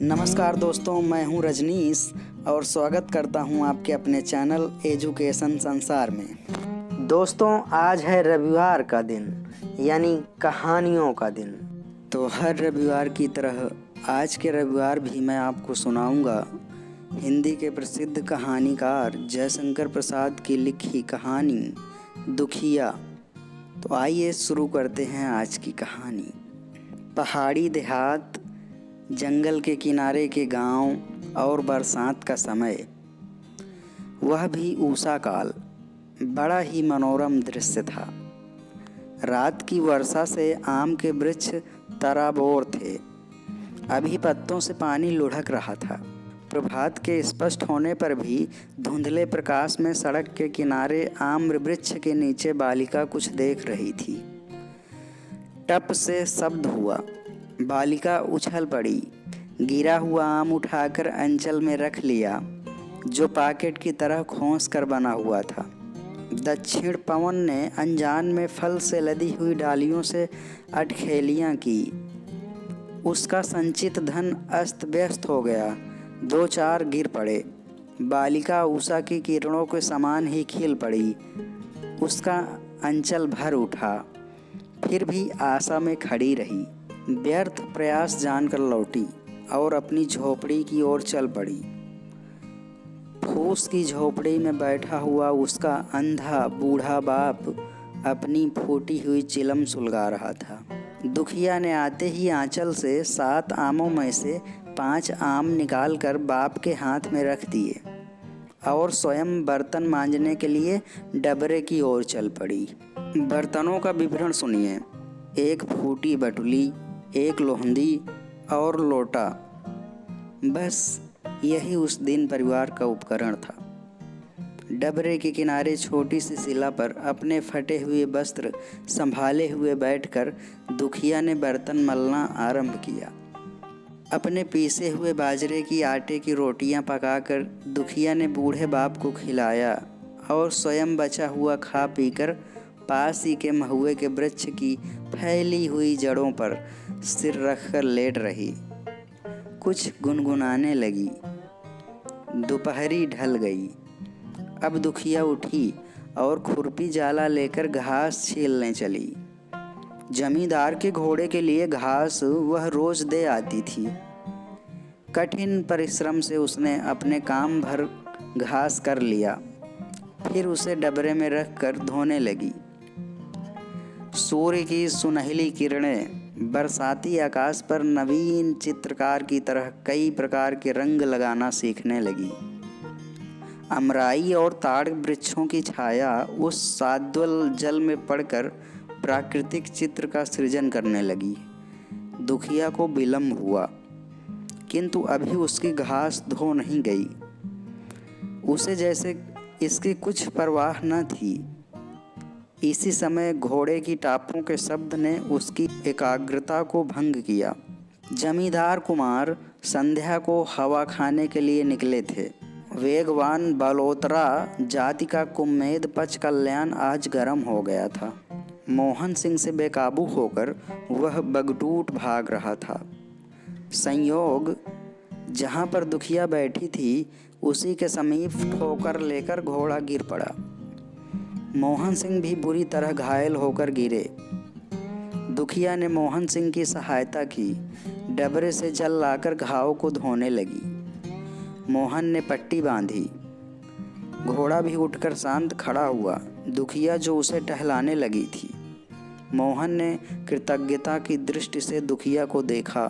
नमस्कार दोस्तों, मैं हूं रजनीश और स्वागत करता हूं आपके अपने चैनल एजुकेशन संसार में। दोस्तों, आज है रविवार का दिन, यानी कहानियों का दिन। तो हर रविवार की तरह आज के रविवार भी मैं आपको सुनाऊंगा हिंदी के प्रसिद्ध कहानीकार जयशंकर प्रसाद की लिखी कहानी दुखिया। तो आइए शुरू करते हैं आज की कहानी। पहाड़ी देहात, जंगल के किनारे के गांव और बरसात का समय, वह भी उषा काल, बड़ा ही मनोरम दृश्य था। रात की वर्षा से आम के वृक्ष तराबोर थे, अभी पत्तों से पानी लुढ़क रहा था। प्रभात के स्पष्ट होने पर भी धुंधले प्रकाश में सड़क के किनारे आम्र वृक्ष के नीचे बालिका कुछ देख रही थी। टप से शब्द हुआ, बालिका उछल पड़ी, गिरा हुआ आम उठाकर अंचल में रख लिया, जो पॉकेट की तरह खोंस कर बना हुआ था। दक्षिण पवन ने अनजान में फल से लदी हुई डालियों से अटखेलियां की। उसका संचित धन अस्त व्यस्त हो गया, दो चार गिर पड़े। बालिका उषा की किरणों के समान ही खिल पड़ी। उसका अंचल भर उठा, फिर भी आशा में खड़ी रही। व्यर्थ प्रयास जानकर लौटी और अपनी झोपड़ी की ओर चल पड़ी। फूस की झोपड़ी में बैठा हुआ उसका अंधा बूढ़ा बाप अपनी फूटी हुई चिलम सुलगा रहा था। दुखिया ने आते ही आंचल से 7 आमों में से 5 आम निकालकर बाप के हाथ में रख दिए और स्वयं बर्तन मांजने के लिए डबरे की ओर चल पड़ी। बर्तनों का विवरण सुनिए। एक फूटी बटुली, एक लोहंदी और लोटा, बस यही उस दिन परिवार का उपकरण था। डबरे के किनारे छोटी सी शिला पर अपने फटे हुए वस्त्र संभाले हुए बैठकर दुखिया ने बर्तन मलना आरंभ किया। अपने पीसे हुए बाजरे की आटे की रोटियां पकाकर दुखिया ने बूढ़े बाप को खिलाया और स्वयं बचा हुआ खा पीकर पास ही के महुए के वृक्ष की फैली हुई जड़ों पर सिर रखकर लेट रही। कुछ गुनगुनाने लगी। दोपहरी ढल गई। अब दुखिया उठी और खुरपी जाला लेकर घास छीलने चली। जमींदार के घोड़े के लिए घास वह रोज दे आती थी। कठिन परिश्रम से उसने अपने काम भर घास कर लिया, फिर उसे डबरे में रखकर धोने लगी। सूर्य की सुनहली किरणें बरसाती आकाश पर नवीन चित्रकार की तरह कई प्रकार के रंग लगाना सीखने लगी। अमराई और ताड़ वृक्षों की छाया उस साद्वल जल में पड़कर प्राकृतिक चित्र का सृजन करने लगी। दुखिया को विलंब हुआ, किंतु अभी उसकी घास धो नहीं गई। उसे जैसे इसकी कुछ परवाह न थी। इसी समय घोड़े की टापों के शब्द ने उसकी एकाग्रता को भंग किया। जमींदार कुमार संध्या को हवा खाने के लिए निकले थे। वेगवान बालोतरा जाति का कुम्मेद पच कल्याण आज गर्म हो गया था। मोहन सिंह से बेकाबू होकर वह बगटूट भाग रहा था। संयोग, जहाँ पर दुखिया बैठी थी उसी के समीप ठोकर लेकर घोड़ा गिर पड़ा। मोहन सिंह भी बुरी तरह घायल होकर गिरे। दुखिया ने मोहन सिंह की सहायता की। डबरे से जल लाकर घाव को धोने लगी। मोहन ने पट्टी बांधी। घोड़ा भी उठकर शांत खड़ा हुआ। दुखिया जो उसे टहलाने लगी थी। मोहन ने कृतज्ञता की दृष्टि से दुखिया को देखा।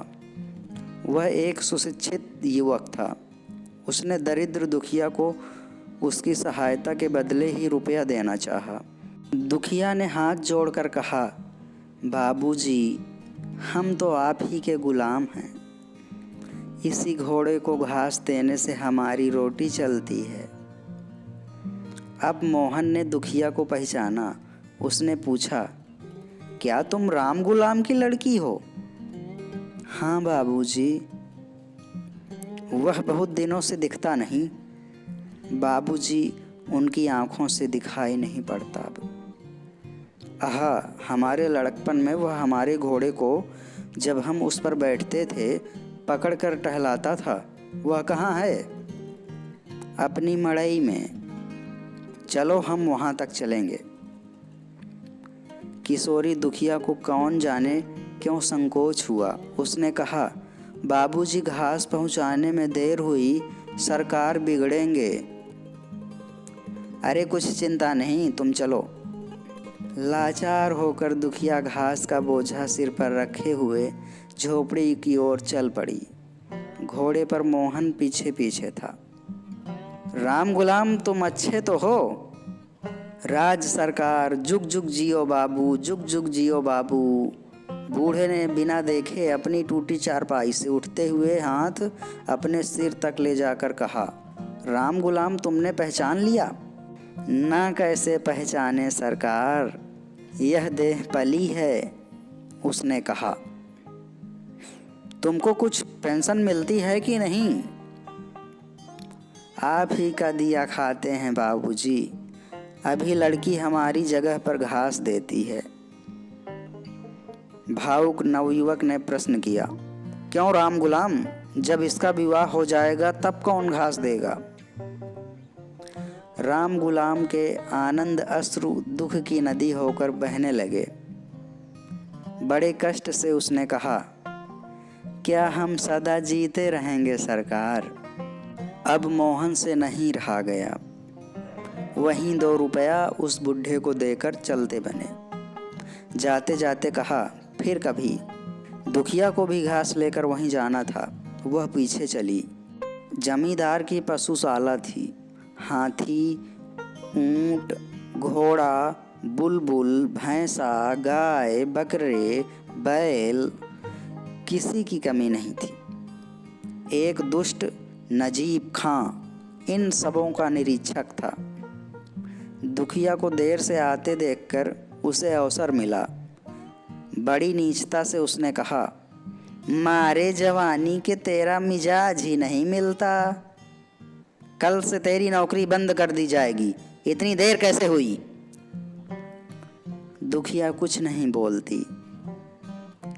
वह एक सुशिक्षित युवक था। उसने दरिद्र दुखिया को उसकी सहायता के बदले ही रुपया देना चाहा। दुखिया ने हाथ जोड़कर कहा, बाबूजी, हम तो आप ही के गुलाम हैं। इसी घोड़े को घास देने से हमारी रोटी चलती है। अब मोहन ने दुखिया को पहचाना। उसने पूछा, क्या तुम राम गुलाम की लड़की हो? हाँ बाबूजी। वह बहुत दिनों से दिखता नहीं। बाबूजी, उनकी आंखों से दिखाई नहीं पड़ता अब। हमारे लड़कपन में वह हमारे घोड़े को जब हम उस पर बैठते थे पकड़कर टहलाता था, वह कहाँ है? अपनी मड़ई में। चलो हम वहाँ तक चलेंगे। किशोरी दुखिया को कौन जाने क्यों संकोच हुआ। उसने कहा, बाबूजी, घास पहुँचाने में देर हुई, सरकार बिगड़ेंगे। अरे कुछ चिंता नहीं, तुम चलो। लाचार होकर दुखिया घास का बोझा सिर पर रखे हुए झोपड़ी की ओर चल पड़ी। घोड़े पर मोहन पीछे पीछे था। राम गुलाम, तुम अच्छे तो हो? राज सरकार, जुग जुग जियो बाबू, जुग जुग जियो बाबू। बूढ़े ने बिना देखे अपनी टूटी चारपाई से उठते हुए हाथ अपने सिर तक ले जाकर कहा, राम गुलाम, तुमने पहचान लिया? ना कैसे पहचाने सरकार, यह देह पली है, उसने कहा। तुमको कुछ पेंशन मिलती है कि नहीं? आप ही का दिया खाते हैं बाबूजी। अभी लड़की हमारी जगह पर घास देती है। भावुक नवयुवक ने प्रश्न किया। क्यों राम गुलाम, जब इसका विवाह हो जाएगा तब कौन घास देगा? राम गुलाम के आनंद अश्रु दुख की नदी होकर बहने लगे। बड़े कष्ट से उसने कहा, क्या हम सदा जीते रहेंगे सरकार? अब मोहन से नहीं रहा गया। वहीं 2 रुपया उस बुढ़े को देकर चलते बने। जाते जाते कहा, फिर कभी। दुखिया को भी घास लेकर वहीं जाना था। वह पीछे चली। जमींदार की पशुशाला थी। हाथी, ऊंट, घोड़ा, बुलबुल, भैंसा, गाय, बकरे, बैल, किसी की कमी नहीं थी। एक दुष्ट नजीब खां इन सबों का निरीक्षक था। दुखिया को देर से आते देखकर उसे अवसर मिला। बड़ी नीचता से उसने कहा, मारे जवानी के तेरा मिजाज ही नहीं मिलता। कल से तेरी नौकरी बंद कर दी जाएगी। इतनी देर कैसे हुई? दुखिया कुछ नहीं बोलती,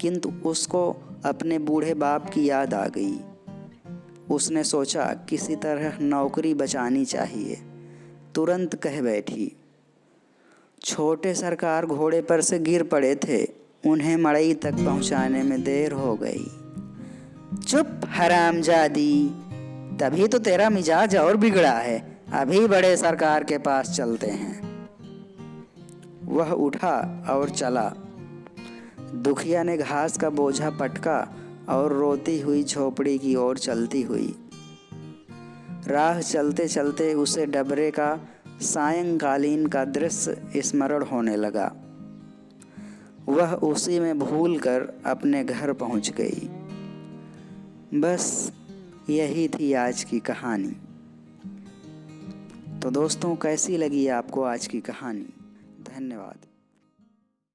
किंतु उसको अपने बूढ़े बाप की याद आ गई। उसने सोचा किसी तरह नौकरी बचानी चाहिए। तुरंत कह बैठी, छोटे सरकार घोड़े पर से गिर पड़े थे, उन्हें मड़ई तक पहुंचाने में देर हो गई। चुप हरामजादी, तभी तो तेरा मिजाज और बिगड़ा है। अभी बड़े सरकार के पास चलते हैं। वह उठा और चला। दुखिया ने घास का बोझा पटका और रोती हुई झोपड़ी की ओर चलती हुई। राह चलते चलते उसे डबरे का सायंकालीन का दृश्य स्मरण होने लगा। वह उसी में भूलकर अपने घर पहुंच गई। बस यही थी आज की कहानी। तो दोस्तों, कैसी लगी आपको आज की कहानी? धन्यवाद।